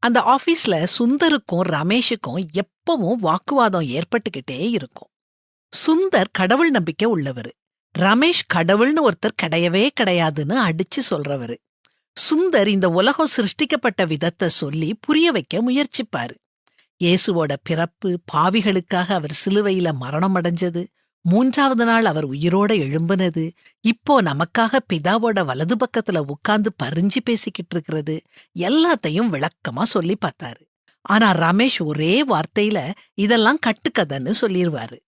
அந்த ஆபீஸ்ல சுந்தருக்கும் ரமேஷுக்கும் எப்பவும் வாக்குவாதம் ஏற்பட்டுக்கிட்டே இருக்கும். சுந்தர் கடவுள் நம்பிக்கை உள்ளவரு. ரமேஷ் கடவுள்னு ஒருத்தர் கிடையவே கிடையாதுன்னு அடிச்சு சொல்றவரு. சுந்தர் இந்த உலகம் சிருஷ்டிக்கப்பட்ட விதத்தை சொல்லி புரிய வைக்க முயற்சிப்பாரு. இயேசுவோட பிறப்பு, பாவிகளுக்காக அவர் சிலுவையில மரணம் அடைஞ்சது, 3வது நாள் அவர் உயிரோட எழும்புனது, இப்போ நமக்காக பிதாவோட வலது பக்கத்துல உட்கார்ந்து பரிஞ்சு பேசிக்கிட்டு இருக்கிறது, எல்லாத்தையும் விளக்கமா சொல்லி பார்த்தாரு. ஆனா ரமேஷ் ஒரே வார்த்தையில இதெல்லாம் கட்டுக்கதைன்னு சொல்லிருவாரு.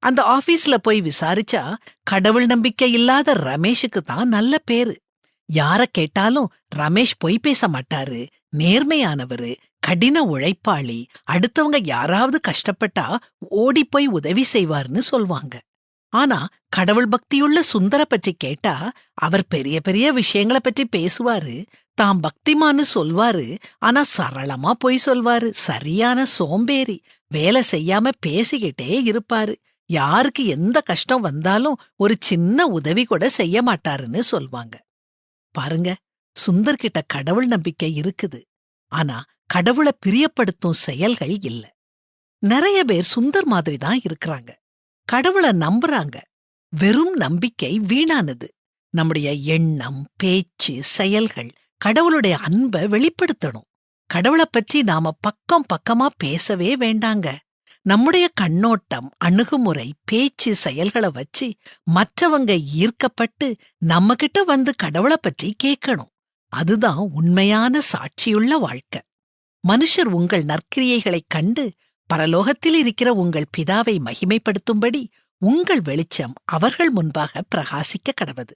அந்த ஆபீஸ்ல போய் விசாரிச்சா கடவுள் நம்பிக்கை இல்லாத ரமேஷுக்கு தான் நல்ல பேரு. யார கேட்டாலும் ரமேஷ் பொய் பேச மாட்டாரு, நேர்மையானவரு, கடின உழைப்பாளி, அடுத்தவங்க யாராவது கஷ்டப்பட்டா ஓடிப்போய் உதவி செய்வார்னு சொல்வாங்க. ஆனா கடவுள் பக்தியுள்ள சுந்தர பற்றி கேட்டா அவர் பெரிய பெரிய விஷயங்களை பற்றி பேசுவாரு, தாம் பக்திமான்னு சொல்வாரு. ஆனா சரளமா பொய் சொல்வாரு, சரியான சோம்பேறி, வேலை செய்யாம பேசிக்கிட்டே இருப்பாரு, யாருக்கு எந்த கஷ்டம் வந்தாலும் ஒரு சின்ன உதவி கூட செய்ய மாட்டாருன்னு சொல்வாங்க. பாருங்க, சுந்தர்கிட்ட கடவுள் நம்பிக்கை இருக்குது, ஆனா கடவுளை பிரியப்படுத்தும் செயல்கள் இல்ல. நிறைய பேர் சுந்தர் மாதிரி தான் இருக்கிறாங்க. கடவுளை நம்புறாங்க, வெறும் நம்பிக்கை வீணானது. நம்முடைய எண்ணம், பேச்சு, செயல்கள் கடவுளுடைய அன்பை வெளிப்படுத்தணும். கடவுளை பற்றி நாம பக்கம் பக்கமா பேசவே வேண்டாங்க. நம்முடைய கண்ணோட்டம், அணுகுமுறை, பேச்சு, செயல்களை வச்சு மற்றவங்க ஈர்க்கப்பட்டு நம்மகிட்ட வந்து கடவுளை பற்றி கேட்கணும். அதுதான் உண்மையான சாட்சியுள்ள வாழ்க்கை. மனுஷர் உங்கள் நற்கிரியைகளைக் கண்டு பரலோகத்தில் இருக்கிற உங்கள் பிதாவை மகிமைப்படுத்தும்படி உங்கள் வெளிச்சம் அவர்கள் முன்பாக பிரகாசிக்க கடவது.